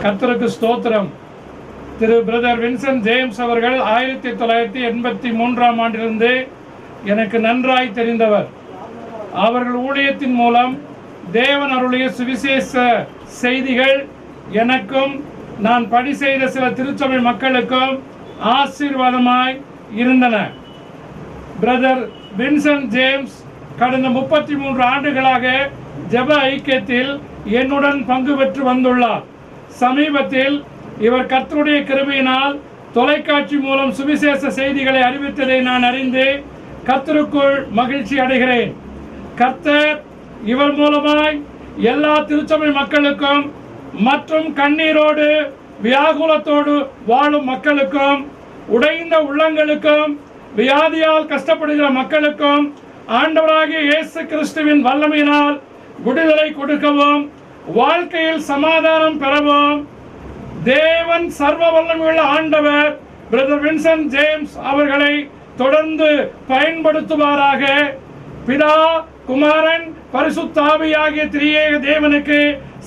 கர்த்தருக்கு ஸ்தோத்திரம். திரு brother Vincent James அவர்கள் 1983 ஆண்டிலிருந்து எனக்கு நன்றாய் தெரிந்தவர். அவர்கள் ஊழியத்தின் மூலம் தேவன் அருளிய சுவிசேஷ செய்திகள் எனக்கும் நான் பணி செய்த சில திருச்சபை மக்களுக்கும் ஆசீர்வாதமாய் இருந்தன. பிரதர் வின்சென்ட் ஜேம்ஸ் கடந்த 33 ஆண்டுகளாக ஜெப ஐக்கியத்தில் என்னுடன் பங்கு பெற்று வந்துள்ளார். சமீபத்தில் இவர் கர்த்தருடைய கிருபையினால் தொலைக்காட்சி மூலம் சுவிசேஷ செய்திகளை அறிவித்ததை நான் அறிந்து கர்த்தருக்குள் மகிழ்ச்சி அடைகிறேன். கர்த்தர் இவர் மூலமாய் எல்லா திருச்சபை மக்களுக்கும் மற்றும் கண்ணீரோடு வியாகுலத்தோடு வாழும் மக்களுக்கும் உடைந்த உள்ளங்களுக்கும் வியாதியால் கஷ்டப்படுகிற மக்களுக்கும் ஆண்டவராகிய இயேசு கிறிஸ்துவின் வல்லமையினால் விடுதலை கொடுக்கவும் வாழ்க்கையில் சமாதானம் பெறவும் தேவன் சர்வ வல்லமையுள்ள ஆண்டவர் பிரதர் வின்சென்ட் ஜேம்ஸ் அவர்களை தொடர்ந்து பயன்படுத்துவாராக. பிதா, குமாரன், பரிசுத்த ஆவியாகிய திரியேக தேவனுக்கு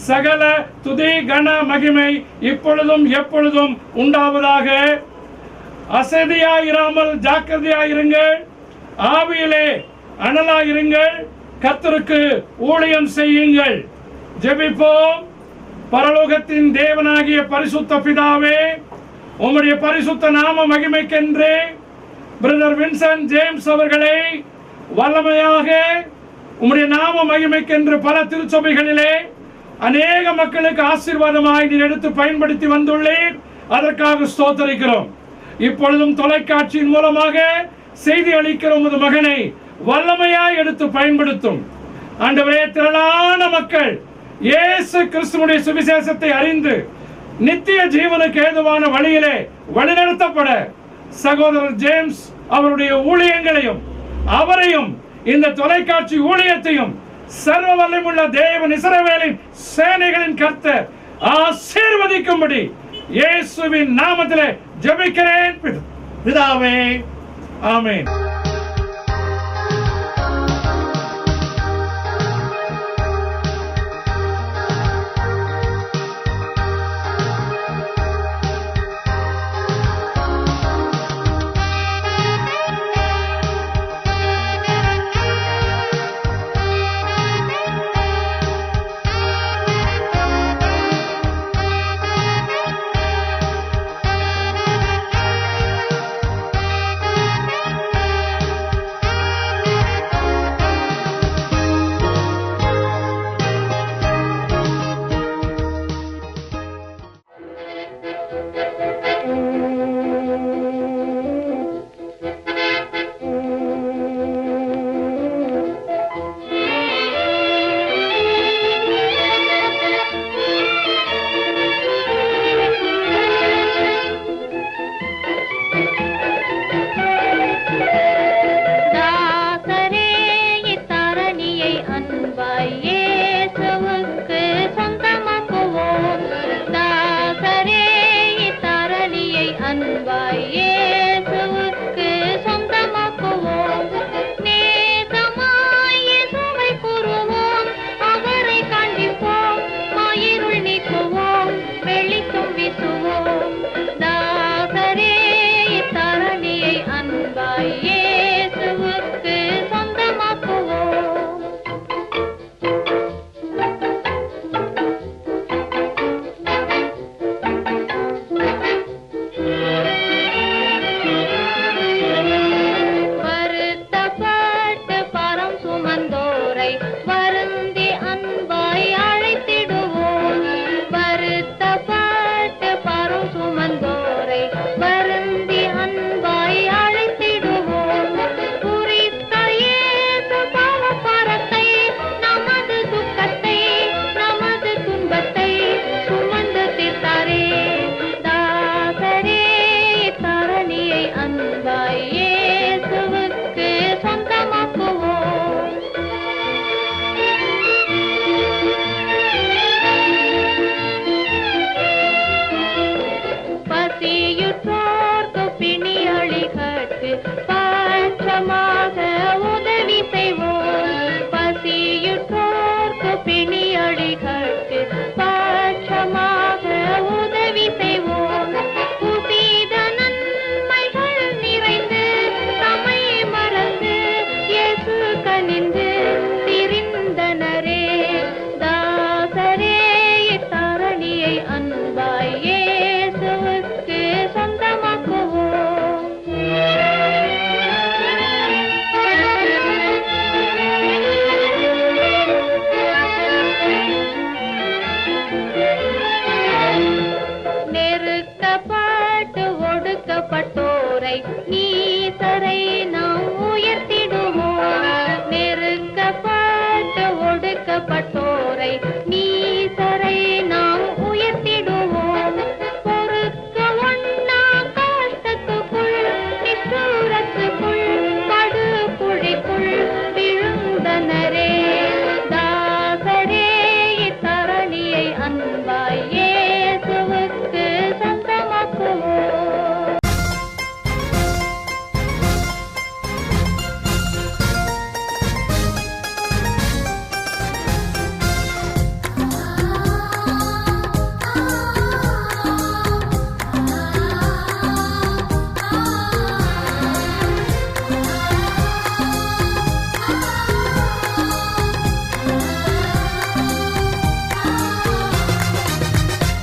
சகல துதி கன மகிமை இப்பொழுதும் எப்பொழுதும் உண்டாவதாக. அசதியாயிராமல் ஜாக்கிரதையாயிருங்கள், ஆவியிலே அனலாயிருங்கள், கர்த்தருக்கு ஊழியம் செய்யுங்கள். ஜெபிப்போம். பரலோகத்தின் தேவனாகிய பரிசுத்த பிதாவே, உம்முடைய பரிசுத்த நாம மகிமைக்கென்று பிரதர் வின்சென்ட் ஜேம்ஸ் அவர்களை வல்லமையாக உம்முடைய நாம மகிமைக்கென்று பல திருச்சபைகளிலே அநேக மக்களுக்கு ஆசீர்வாதமாய் நீர் எடுத்து பயன்படுத்தி வந்துள்ளீர். அதற்காக ஸ்தோத்தரிக்கிறோம். இப்பொழுதும் தொலைக்காட்சியின் மூலமாக செய்தி அளிக்கிற உமது மகனை வல்லமையாய் எடுத்து பயன்படுத்தும். ஆண்டவரே, திரளான மக்கள் இயேசு கிறிஸ்துவுடைய சுவிசேஷத்தை அறிந்து நித்திய ஜீவனுக்கு ஏதுவான வழியிலே வழிநடத்தப்பட சகோதரர் ஜேம்ஸ் அவருடைய ஊழியங்களையும் அவரையும் இந்த தொலைக்காட்சி ஊழியத்தையும் சர்வ வல்லமையுள்ள தேவன் இஸ்ரவேலின் சேனைகளின் கர்த்தர் ஆசீர்வதிக்கும்படி இயேசுவின் நாமத்திலே ஜெபிக்கிறேன் பிதாவே, ஆமென்.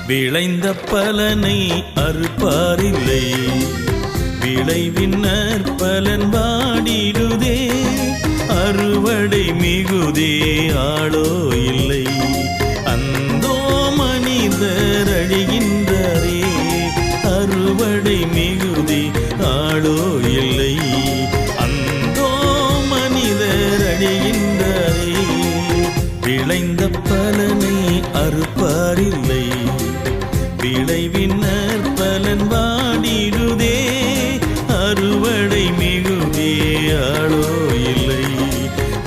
விளைந்த பலனை அறுப்பாரில்லை, விளைவின் நற்பலன் வாடிடுதே. அறுவடை மிகுதே ஆளோ இல்லை, அந்தோ மனிதர் அழிகின்றாரே. அறுவடை மிகுதே ஆளோ இல்லை, அந்தோ மனிதர் அழிகின்றாரே. விளைந்த பலனை அறுப்பாரில்லை, விளைவின் நற்பலன் வாடிடுதே. அறுவடை மிகுதே ஆளோ இல்லை,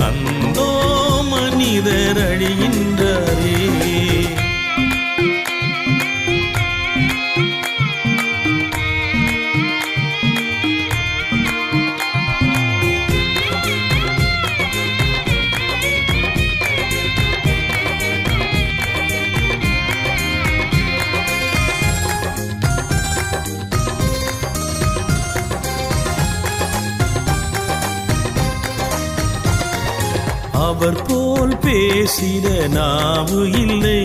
அந்தோ மனிதர் அழிகின்றாரே. அவர் போல் பேசிட நாவு இல்லை,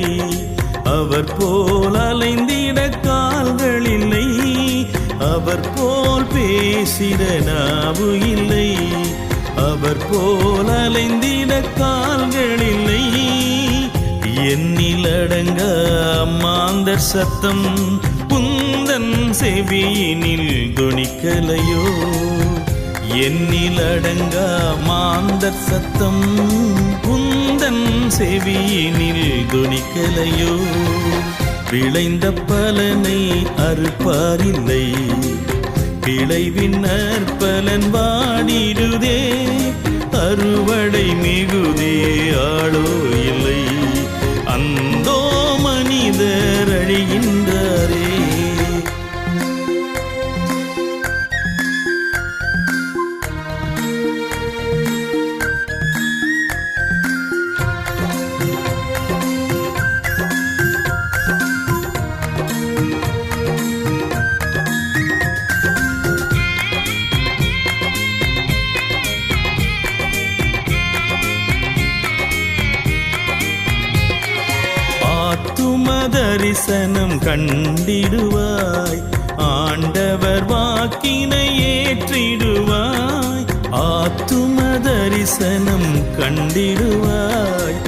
அவர் போல் அலைந்திட கால்கள் இல்லை. அவர் போல் பேசிட நாவு இல்லை, அவர் போல் அலைந்திட கால்கள் இல்லை. எண்ணிலடங்க மாந்தர் சத்தம் உந்தன் செவியினில் தொனிக்கலையோ. எண்ணிலடங்கா மாந்தர் சத்தம் உந்தன் செவியினில் தொனிக்கலையோ. விளைந்த பலனை அறுப்பாரில்லை, விளைவின் நற்பலன் வாடிடுதே. அறுவடை மிகுதே ஆளோ இல்லை, அந்தோ மனிதர் அழிகின்றாரே. தரிசனம் கண்டிடுவாய், ஆண்டவர் வாக்கினை ஏற்றிடுவாய். ஆத்தும தரிசனம் கண்டிடுவாய்,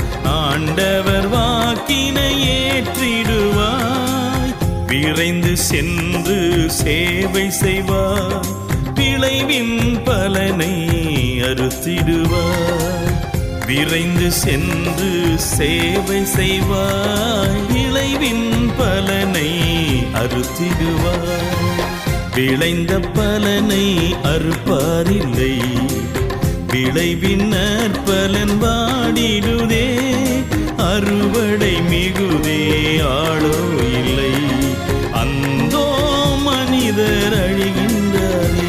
ஆண்டவர் வாக்கினை ஏற்றிடுவாய். விரைந்து சென்று சேவை செய்வாய், விளைவின் பலனை அறுத்திடுவாய். விரைந்து சென்று சேவை செய்வாய், விளைவின் பலனை அறுத்திடுவாய். விளைந்த பலனை அறுப்பாரில்லை, விளைவின் நற்பலன் வாடிடுதே. அறுவடை மிகுதே ஆளோ இல்லை, அந்தோ மனிதர் அழிகின்றாரே.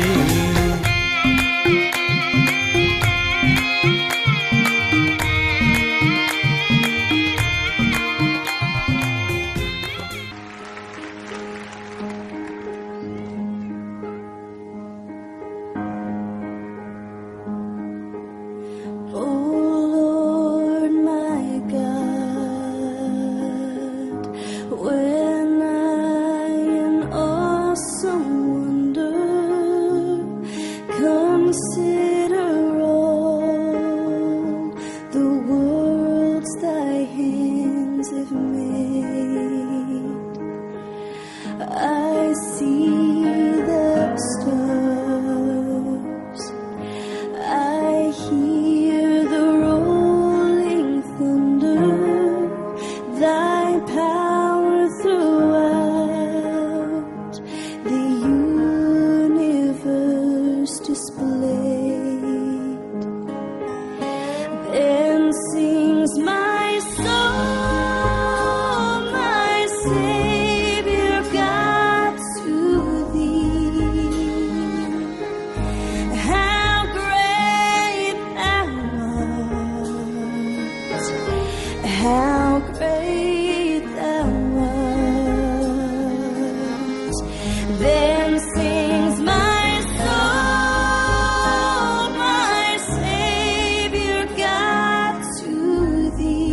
Thee.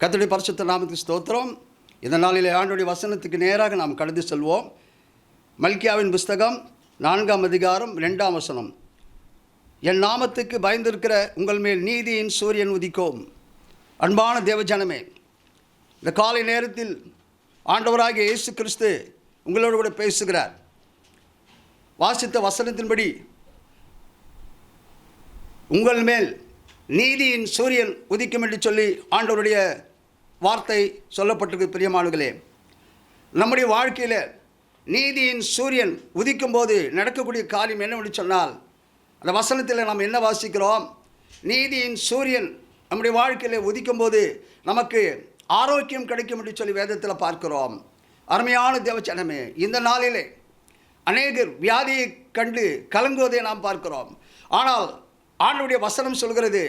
கர்த்தருடைய பரிசுத்த நாமத்துக்கு ஸ்தோத்திரம். இந்த நாளிலே ஆண்டவருடைய வசனத்துக்கு நேராக நாம் கடந்து செல்வோம். மல்கியாவின் புஸ்தகம் 4ஆம் அதிகாரம் 2ஆம் வசனம். என் நாமத்துக்கு பயந்திருக்கிற உங்கள் மேல் நீதியின் சூரியன் உதிக்கும். அன்பான தேவஜனமே, இந்த காலை நேரத்தில் ஆண்டவராகிய இயேசு கிறிஸ்து உங்களோடு கூட பேசுகிறார். வாசித்த வசனத்தின்படி உங்கள் மேல் நீதியின் சூரியன் உதிக்கும் என்று சொல்லி ஆண்டவருடைய வார்த்தை சொல்லப்பட்டிருக்கு. பிரியமானவர்களே, நம்முடைய வாழ்க்கையில் நீதியின் சூரியன் உதிக்கும் போது நடக்கக்கூடிய காரியம் என்னவென்று சொன்னால், அந்த வசனத்தில் நாம் என்ன வாசிக்கிறோம்? நீதியின் சூரியன் நம்முடைய வாழ்க்கையில் உதிக்கும் போது நமக்கு ஆரோக்கியம் கிடைக்கும் என்று சொல்லி வேதத்தில் பார்க்கிறோம். அருமையான தேவச்சனமே, இந்த நாளிலே அநேகர் வியாதியை கண்டு கலங்குவதை நாம் பார்க்கிறோம். ஆனால் ஆண்டவருடைய வசனம் சொல்கிறது,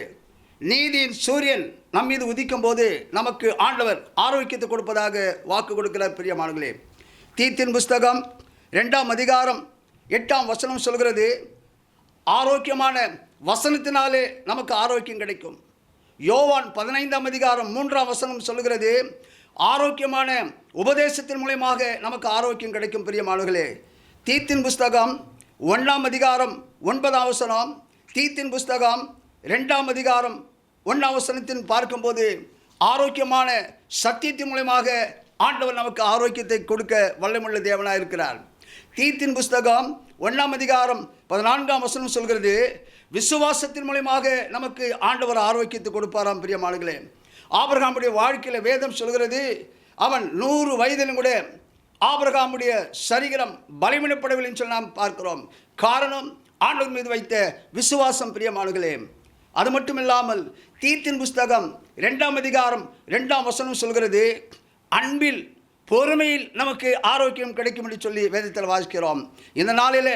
நீதியின் சூரியன் நம் மீது உதிக்கும் போது நமக்கு ஆண்டவர் ஆரோக்கியத்தை கொடுப்பதாக வாக்கு கொடுக்கிறார். பிரியமானவர்களே, தீத்தின் புஸ்தகம் 2ஆம் அதிகாரம் 8ஆம் வசனம் சொல்கிறது, ஆரோக்கியமான வசனத்தினாலே நமக்கு ஆரோக்கியம் கிடைக்கும். யோவான் 15ஆம் அதிகாரம் 3ஆம் வசனம் சொல்கிறது, ஆரோக்கியமான உபதேசத்தின் மூலமாக நமக்கு ஆரோக்கியம் கிடைக்கும். பிரியமானவர்களே, தீத்தின் புஸ்தகம் 1ஆம் அதிகாரம் 9ஆம் வசனம், தீத்தின் புஸ்தகம் 2ஆம் அதிகாரம் 1ஆம் வசனத்தின் பார்க்கும்போது ஆரோக்கியமான சத்தியத்தின் மூலமாக ஆண்டவர் நமக்கு ஆரோக்கியத்தை கொடுக்க வல்லமுள்ள தேவனாக இருக்கிறார். தீத்தின் புஸ்தகம் 1ஆம் அதிகாரம் 14ஆம் வசனம் சொல்கிறது, விசுவாசத்தின் மூலமாக நமக்கு ஆண்டவர் ஆரோக்கியத்தை கொடுப்பாராம். பிரியமானவர்களே, ஆபிரகாமுடைய வாழ்க்கையில் வேதம் சொல்கிறது, அவன் 100 வயதிலும் கூட ஆபிரகாமுடைய சரீரம் பலவீனப்படவில்லைன்னு சொல்லி நாம் பார்க்கிறோம். காரணம் ஆண்டவர் மீது வைத்த விசுவாசம். பிரியமானவர்களே, அது மட்டும் இல்லாமல் தீத்தின் புஸ்தகம் 2ஆம் அதிகாரம் 2ஆம் வசனம் சொல்கிறது, அன்பில் பொறுமையில் நமக்கு ஆரோக்கியம் கிடைக்கும் என்று சொல்லி வேதத்தில் வாசிக்கிறோம். இந்த நாளில்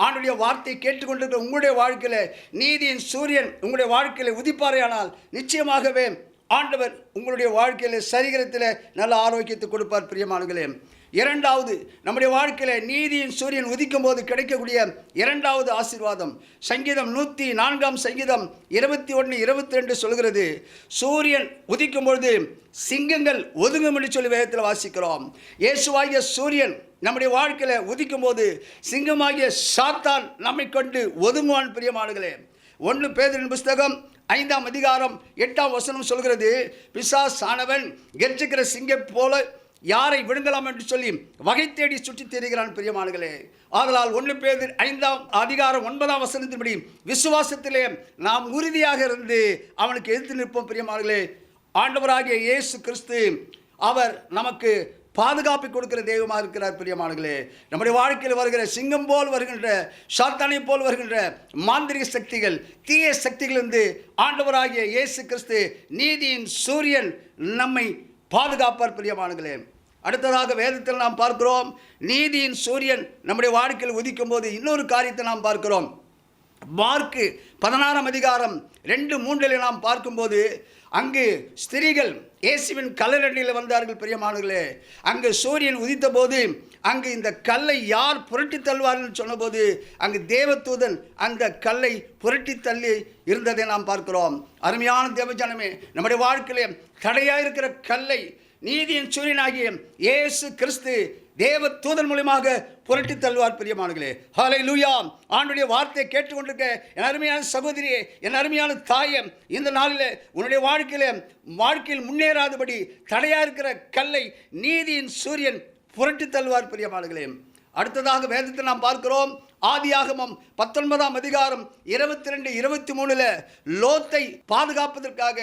ஆண்டவருடைய வார்த்தை கேட்டுக்கொண்டிருக்கிற உங்களுடைய வாழ்க்கையில் நீதியின் சூரியன் உங்களுடைய வாழ்க்கையில் உதிப்பாரையானால் நிச்சயமாகவே ஆண்டவர் உங்களுடைய வாழ்க்கையில் சரீரத்தில் நல்ல ஆரோக்கியத்தை கொடுப்பார். பிரியமானவர்களே, இரண்டாவது, நம்முடைய வாழ்க்கையில் நீதியின் சூரியன் உதிக்கும் போது கிடைக்கக்கூடிய இரண்டாவது ஆசீர்வாதம் சங்கீதம் 104ஆம் சங்கீதம் 21, 22 சொல்கிறது, சூரியன் உதிக்கும் பொழுது சிங்கங்கள் ஒதுங்கும் என்று சொல்லி வேதத்தில் வாசிக்கிறோம். இயேசுவாகிய சூரியன் நம்முடைய வாழ்க்கையில் உதிக்கும் போது சிங்கமாகிய சாத்தான் நம்மை கொண்டு ஒதுங்குவான். பிரியமானவர்களே, 1 பேதுருவின் புஸ்தகம் 5ஆம் அதிகாரம் 8ஆம் வசனம் சொல்கிறது, பிசாசானவன் கெர்ச்சிக்கிற சிங்கம் போல யாரை விழுங்கலாம் என்று சொல்லி வகை தேடி சுற்றி திரிகிறான். பிரியமானவர்களே, ஆதலால் 1 பேதுரு 5ஆம் அதிகாரம் 9ஆம் வசனத்தின்படி விசுவாசத்திலே நாம் உறுதியாக இருந்து அவனுக்கு எதிர்த்து நிற்போம். பிரியமானவர்களே, ஆண்டவராகிய இயேசு கிறிஸ்து அவர் நமக்கு பாதுகாப்பை கொடுக்கிற தெய்வமாக இருக்கிறார். பிரியமானவர்களே, நம்முடைய வாழ்க்கையில் வருகிற சிங்கம் போல் வருகின்ற சாத்தானை போல் வருகின்ற மாந்திரிக சக்திகள், தீய சக்திகளிலிருந்து ஆண்டவராகிய இயேசு கிறிஸ்து நீதியின் சூரியன் நம்மை பாதுகாப்பார். பிரியமானவர்களே, அடுத்ததாக வேதத்தில் நாம் பார்க்கிறோம், நீதியின் சூரியன் நம்முடைய வாழ்க்கையில் உதிக்கும் போது இன்னொரு காரியத்தை நாம் பார்க்கிறோம். மார்க்கு 16ஆம் அதிகாரம் 2-3 நாம் பார்க்கும்போது அங்கு ஸ்திரீகள் இயேசுவின் கல்லறையில் வந்தார்கள். பிரியமானவர்களே, அங்கு சூரியன் உதித்த போது அங்கு இந்த கல்லை யார் புரட்டி தள்ளுவார்கள் சொன்னபோது அங்கு தேவதூதன் அந்த கல்லை புரட்டி தள்ளி இருந்ததை நாம் பார்க்கிறோம். அருமையான தேவஜனமே, நம்முடைய வாழ்க்கையிலே தடையாக இருக்கிற கல்லை நீதியின் சூரியனாகிய இயேசு கிறிஸ்து தேவ தூதன் மூலமாக புரட்டி தள்ளுவார். பிரியமானவர்களே, ஹல்லேலூயா. ஆண்டவருடைய வார்த்தையை கேட்டுக்கொண்டிருக்க என் அருமையான சகோதரியே, என் அருமையான தாயே, இந்த நாளில் உன்னுடைய வாழ்க்கையில் முன்னேறாதபடி தடையாக இருக்கிற கல்லை நீதியின் சூரியன் புரட்டி தள்ளுவார். பிரியமானவர்களே, அடுத்ததாக வேதத்தில் நாம் பார்க்கிறோம், ஆதியாகமம் 19ஆம் அதிகாரம் 22, 23 லோத்தை பாதுகாப்பதற்காக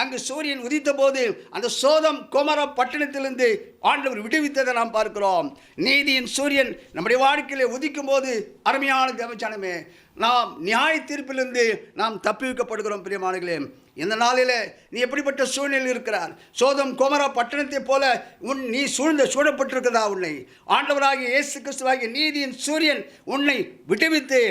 அங்கு சூரியன் உதித்த போது அந்த சோதம் கொமரா பட்டணத்திலிருந்து ஆண்டவர் விடுவித்ததை நாம் பார்க்கிறோம். நீதியின் சூரியன் நம்முடைய வாழ்க்கையில் உதிக்கும் போது அருமையான தேவஜனமே, நாம் நியாய தீர்ப்பிலிருந்து நாம் தப்பிவிக்கப்படுகிறோம். பிரியமானவர்களே, இந்த நாளில் நீ எப்படிப்பட்ட சூழ்நிலையில் இருக்கிறார்? சோதம் கொமரா பட்டணத்தை போல நீ சூழப்பட்டிருக்கிறதா? உன்னை ஆண்டவராகிய இயேசு கிறிஸ்துவாகிய நீதியின் சூரியன் உன்னை விடுவித்து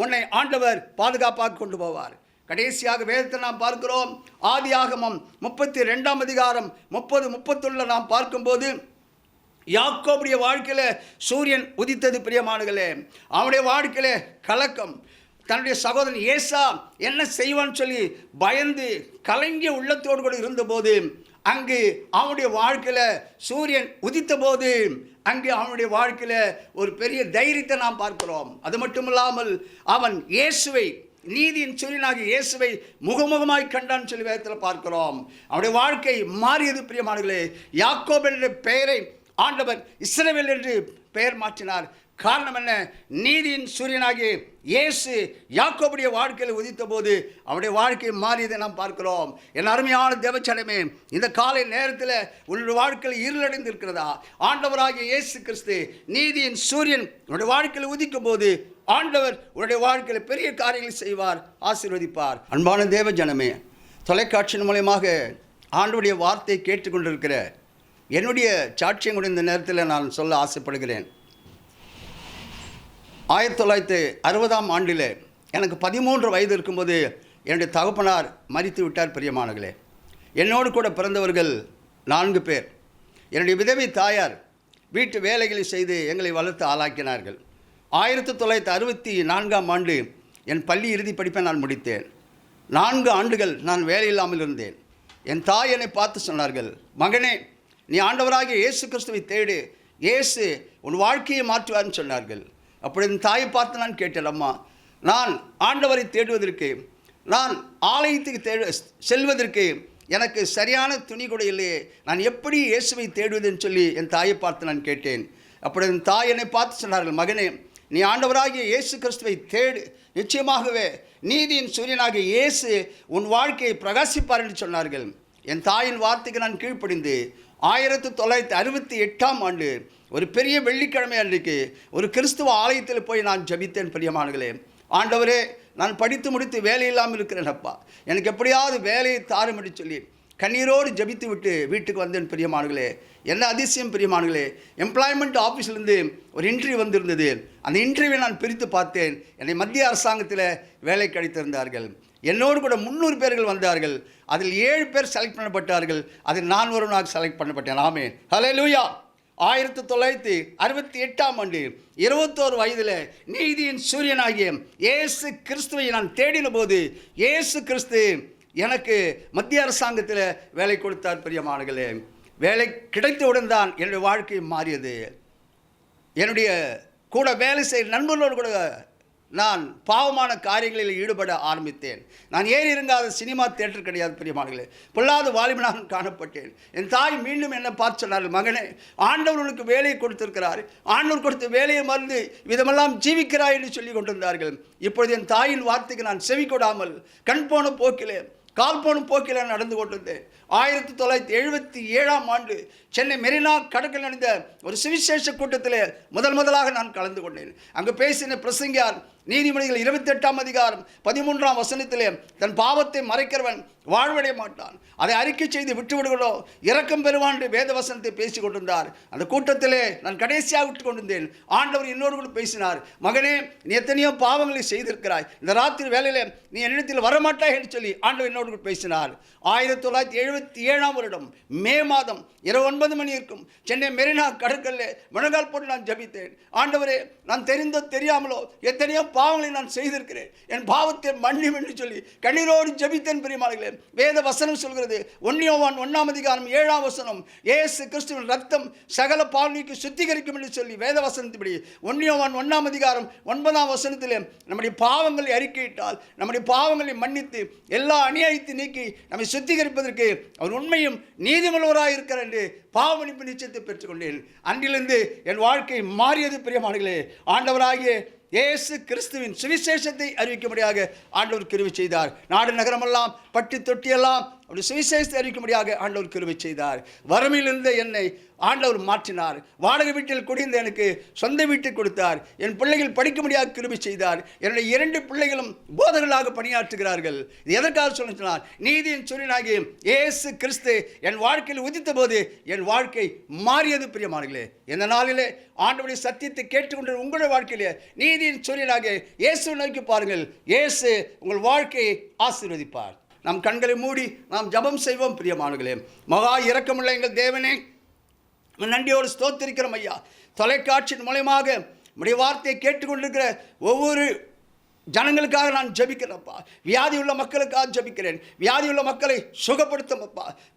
உன்னை ஆண்டவர் பாதுகாப்பாக கொண்டு போவார். கடைசியாக வேதத்தை நாம் பார்க்கிறோம், ஆதியாகமம் 32ஆம் அதிகாரம் 30-31 நாம் பார்க்கும்போது யாக்கோபுடைய வாழ்க்கையில் சூரியன் உதித்தது. பிரியமானவர்களே, அவனுடைய வாழ்க்கையில் கலக்கம், தன்னுடைய சகோதரன் ஏசா என்ன செய்வான்னு சொல்லி பயந்து கலங்கிய உள்ளத்தோடு கூட இருந்தபோது அங்கு அவனுடைய வாழ்க்கையில் சூரியன் உதித்த போது அங்கு அவனுடைய வாழ்க்கையில் ஒரு பெரிய தைரியத்தை நாம் பார்க்கிறோம். அது மட்டுமில்லாமல் அவன் இயேசுவை, நீதியின் சூரியனாகிய இயேசுவை முகமுகமாய் கண்டான் சொல்லி வேதத்தில் பார்க்கிறோம். அவனுடைய வாழ்க்கை மாறியது பிரியமானவர்களே. யாக்கோபு என்ற பெயரை ஆண்டவர் இஸ்ரவேல் என்று பெயர் மாற்றினார். காரணம் என்ன? நீதியின் சூரியனாகிய இயேசு யாக்கோபுடைய வாழ்க்கையில் உதித்த போது அவருடைய வாழ்க்கை மாறியதை நாம் பார்க்கிறோம். என் அருமையான தேவச்சனமே, இந்த காலை நேரத்தில் உன்னுடைய வாழ்க்கையில் இருளடைந்து இருக்கிறதா? ஆண்டவராகிய இயேசு கிறிஸ்து நீதியின் சூரியன் உன்னுடைய வாழ்க்கையில் உதிக்கும் போது ஆண்டவர் உன்னுடைய வாழ்க்கையில் பெரிய காரியங்களை செய்வார், ஆசீர்வதிப்பார். அன்பான தேவ ஜனமே, தொலைக்காட்சியின் மூலமாக ஆண்டவருடைய வார்த்தையை கேட்டுக்கொண்டிருக்கிற என்னுடைய சாட்சியம் கூட இந்த நேரத்தில் நான் சொல்ல ஆசைப்படுகிறேன். 1960ஆம் ஆண்டில் எனக்கு 13 வயது இருக்கும்போது என்னுடைய தகப்பனார் மரித்து விட்டார். பிரியமானங்களே, என்னோடு கூட பிறந்தவர்கள் 4 பேர். என்னுடைய விதவை தாயார் வீட்டு வேலைகளை செய்து எங்களை வளர்த்து ஆளாக்கினார்கள். 1964ஆம் ஆண்டு என் பள்ளி இறுதி படிப்பை நான் முடித்தேன். 4 ஆண்டுகள் நான் வேலையில்லாமல் இருந்தேன். என் தாய் என்னை பார்த்து சொன்னார்கள், மகனே, நீ ஆண்டவராகிய இயேசு கிறிஸ்துவை தேடு, இயேசு உன் வாழ்க்கையை மாற்றுவார்னு சொன்னார்கள். அப்படி என் தாயை பார்த்து நான் கேட்டேன், அம்மா, நான் ஆண்டவரை தேடுவதற்கு, நான் ஆலயத்துக்கு செல்வதற்கு எனக்கு சரியான துணி கூட இல்லையே, நான் எப்படி இயேசுவை தேடுவதுன்னு சொல்லி என் தாயை பார்த்து நான் கேட்டேன். அப்படி என் தாய் என்னை பார்த்து சொன்னார்கள், மகனே, நீ ஆண்டவராகிய இயேசு கிறிஸ்துவை தேடு, நிச்சயமாகவே நீதியின் சூரியனாகிய இயேசு உன் வாழ்க்கையை பிரகாசிப்பார் என்று சொன்னார்கள். என் தாயின் வார்த்தைக்கு நான் கீழ்ப்படிந்து 1968ஆம் ஆண்டு ஒரு பெரிய வெள்ளிக்கிழமை அன்றைக்கு ஒரு கிறிஸ்துவ ஆலயத்தில் போய் நான் ஜெபித்தேன். பிரியமானங்களே, ஆண்டவரே, நான் படித்து முடித்து வேலை இல்லாமல் இருக்கிறேன் அப்பா, எனக்கு எப்படியாவது வேலையை தாரும் என்று சொல்லி கண்ணீரோடு ஜபித்து விட்டு வீட்டுக்கு வந்தேன். பிரியமானங்களே, என்ன அதிசயம் பிரியமானங்களே, எம்ப்ளாய்மெண்ட் ஆஃபீஸ்லேருந்து ஒரு இன்டர்வியூ வந்திருந்தது. அந்த இன்டர்வியூவை நான் பிரித்து பார்த்தேன். என்னை மத்திய அரசாங்கத்தில் வேலை கிடைத்திருந்தார்கள். என்னோடு கூட 300 பேர்கள் வந்தார்கள். அதில் 7 பேர் செலக்ட் பண்ணப்பட்டார்கள். அதில் நான் ஒருவனாக செலக்ட் பண்ணப்பட்டேன். ஆமென், ஹல்லேலூயா. 1968ஆம் ஆண்டு 21 வயதில் நீதியின் சூரியனாகிய இயேசு கிறிஸ்துவை நான் தேடின போது இயேசு கிறிஸ்து எனக்கு மத்திய அரசாங்கத்தில் வேலை கொடுத்தார். பிரியமானங்களே, வேலை கிடைத்தவுடன் தான் என்னுடைய வாழ்க்கை மாறியது. என்னுடைய கூட வேலை செய்கிற நண்பர்களோடு கூட நான் பாவமான காரியங்களில் ஈடுபட ஆரம்பித்தேன். நான் ஏறி இறங்காத சினிமா தியேட்டர் கிடையாது. பிரியமானங்களே, பொல்லாத வாலிபனாக காணப்பட்டேன். என் தாய் மீண்டும் என்னை பார்த்து சொன்னார்கள், மகனே, ஆண்டவர் உனக்கு வேலையை கொடுத்திருக்கிறார், ஆண்டவர் கொடுத்த வேலையை மறந்து விதமெல்லாம் ஜீவிக்கிறாய் என்று சொல்லி கொண்டிருந்தார்கள். இப்பொழுது என் தாயின் வார்த்தைக்கு நான் செவி கொடாமல் கண் போன போக்கிலே கால் போன போக்கில் நடந்து கொண்டிருந்தேன். 1977ஆம் ஆண்டு சென்னை மெரினா கடற்கரை நடந்த ஒரு சுவிசேஷ கூட்டத்தில் முதலாக நான் கலந்து கொண்டேன். அங்கு பேசின பிரசங்கியார் நீதிமொழிகள் 28ஆம் அதிகாரம் 13ஆம் வசனத்திலே, தன் பாவத்தை மறைக்கிறவன் வாழ்வடைய மாட்டான், அதை அறிக்கை செய்து விட்டுவிடுகளோ இரக்கம் பெறுவான் என்று வேத வசனத்தை பேசி கொண்டிருந்தார். அந்த கூட்டத்திலே நான் கடைசியாக விட்டு கொண்டிருந்தேன். ஆண்டவர் என்னோடு கூட பேசினார், மகனே, நீ எத்தனையோ பாவங்களை செய்திருக்கிறாய், இந்த ராத்திரி வேலையில் நீ என்னிடத்தில் வரமாட்டாய் என்று சொல்லி ஆண்டவர் என்னோடு கூட பேசினார். 1977ஆம் வருடம் மே மாதம் இரவு 9 மணி இருக்கும் சென்னை மெரினா கடற்கரையில் முழங்கால் போட்டு நான் ஜபித்தேன். ஆண்டவரே, நான் தெரிந்தோ தெரியாமலோ எத்தனையோ பாவங்களை நான் செய்திருக்கிறேன், என் பாவத்தை மன்னியும் என்று சொல்லி கண்ணீரோடு ஜபித்தேன். பிரியமானங்களே, வேத வசனம் சொல்கிறது, 1 யோவான் 1ஆம் அதிகாரம் 7ஆம் வசனம், இயேசு கிறிஸ்துவின் ரத்தம் சகல பாவங்களுக்கு சுத்திகரிக்கும் என்று சொல்லி வேத வசனத்தின்படி 1 யோவான் 1ஆம் அதிகாரம் 9ஆம் வசனத்திலே நம்முடைய பாவங்களை அறிக்கையிட்டால் நம்முடைய பாவங்களை மன்னித்து எல்லா அநியாயத்தை நீக்கி நம்மை சுத்திகரிப்பதற்கு அவர் உண்மையும் நீதிமுள்ளவராக இருக்கிறார் என்று பாவ மன்னிப்பு நிச்சயத்தை பெற்றுக்கொண்டேன். அன்றிலிருந்து என் வாழ்க்கை மாறியது. பிரியமானங்களே, ஆண்டவராகிய இயேசு கிறிஸ்துவின் சுவிசேஷத்தை அறிவிக்கும்படியாக ஆண்டவர் கிருபை செய்தார். நாடு நகரமெல்லாம் பட்டி தொட்டியெல்லாம் அப்படி சுவிசேஷத்தை அறிவிக்கும்படியாக ஆண்டவர் கிருபை செய்தார். வறுமையிலிருந்து என்னை ஆண்டவர் மாற்றினார். வாடகை வீட்டில் குடியிருந்த எனக்கு சொந்த வீட்டை கொடுத்தார். என் பிள்ளைகள் படிக்கும்படியாக கிருபை செய்தார். என்னுடைய 2 பிள்ளைகளும் போதகர்களாக பணியாற்றுகிறார்கள். இது எதற்காக சொன்னார்? நீதியின் சூரியனாகிய இயேசு கிறிஸ்து என் வாழ்க்கையில் உதித்த போது என் வாழ்க்கை மாறியது. பிரியமானங்களே, இந்த நாளிலே ஆண்டவருடைய சத்தியத்தை கேட்டுக்கொண்டு உங்களுடைய வாழ்க்கையிலே நீதியின் சூரியனாகிய இயேசு நோக்கி பாருங்கள். இயேசு உங்கள் வாழ்க்கையை ஆசீர்வதிப்பார். நம் கண்களை மூடி நாம் ஜெபம் செய்வோம். பிரியமானங்களே, மகா இரக்கமுள்ள எங்கள் தேவனே, நன்றியோடு ஸ்தோத்திரிக்கிறோம் ஐயா. தொலைக்காட்சியின் மூலமாக நம்முடைய வார்த்தையை கேட்டுக்கொண்டிருக்கிற ஒவ்வொரு ஜனங்களுக்காக நான் ஜெபிக்கிறேன்ப்பா. வியாதியுள்ள மக்களுக்காக ஜெபிக்கிறேன். வியாதியுள்ள மக்களை சுகப்படுத்தும்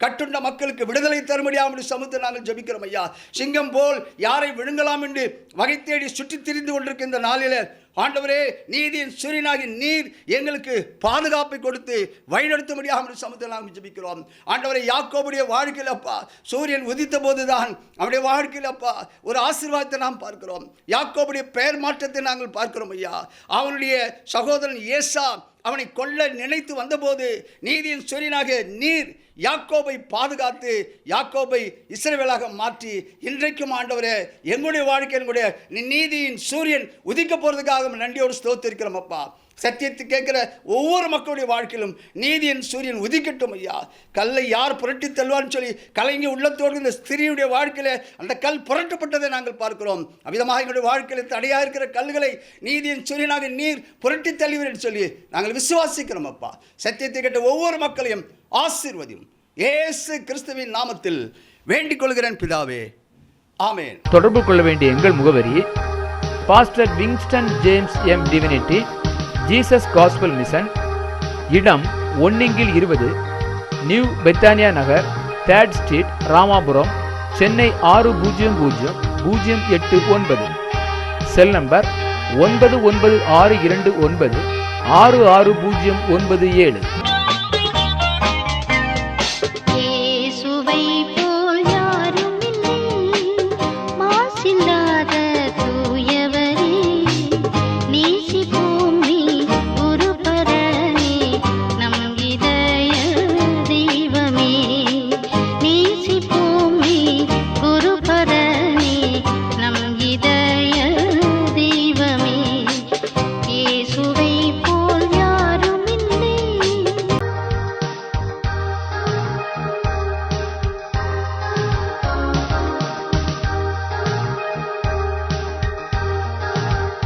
கட்டுண்ட மக்களுக்கு விடுதலை தரும்படியாக சமூகத்தை நாங்கள் ஜெபிக்கிறோம் ஐயா. சிங்கம் போல் யாரை விழுங்கலாம் என்று வகை தேடி சுற்றி திரிந்து கொண்டிருக்கிற இந்த நாளில் ஆண்டவரே, நீதியின் சூரியனாகி நீர் எங்களுக்கு பாதுகாப்பை கொடுத்து வழிநடத்தும்படியாக சமூகத்தில் நாங்கள் ஜெபிக்கிறோம். ஆண்டவரே, யாக்கோபுடைய வாழ்க்கையில் அப்பா சூரியன் உதித்த போதுதான் அவனுடைய வாழ்க்கையில் அப்பா ஒரு ஆசீர்வாதத்தை நாம் பார்க்கிறோம். யாக்கோபுடைய பெயர் மாற்றத்தை நாங்கள் பார்க்கிறோம் ஐயா. அவனுடைய சகோதரன் ஏசா அவனை கொல்ல நினைத்து வந்தபோது நீதியின் சூரியனாக நீர் யாக்கோபை பாதுகாத்து யாக்கோபை இஸ்ரவேலாக மாற்றி இன்றைக்கும் ஆண்டவரே எங்களுடைய வாழ்க்கை எங்களுடைய நீதியின் சூரியன் உதிக்க போகிறதுக்காக நன்றியோடு ஸ்தோத்திரிக்கிறோம் அப்பா. சத்தியத்தை கேட்கிற ஒவ்வொரு மக்களுடைய வாழ்க்கையிலும் நீதியின் சூரியன் உதிக்கட்டும் ஐயா. கல்லை யார் புரட்டி தள்ளுவான்னு சொல்லி கலைஞ உள்ளத்தோடு இந்த ஸ்திரீயுடைய வாழ்க்கையில் அந்த கல் புரட்டப்பட்டதை நாங்கள் பார்க்கிறோம். அவ்விதமாக எங்களுடைய வாழ்க்கையில் தடையாக இருக்கிற கல்களை நீதியின் சூரியனாக நீர் புரட்டி தள்ளுவீர் என்று சொல்லி நாங்கள் விசுவாசிக்கிறோம் அப்பா. சத்தியத்தை கேட்ட ஒவ்வொரு மக்களையும் ஆசீர்வதியும் இயேசு கிறிஸ்துவின் நாமத்தில் வேண்டிக் கொள்கிறேன் பிதாவே, ஆமென். தொடர்பு கொள்ள வேண்டிய எங்கள் முகவரி: pastor Wingston James M divinity, Jesus Gospel Mission, இடம் 1/20 new Bethania Nagar, 3rd street, Ramapuram, Chennai 600089. Cell number 9962966097.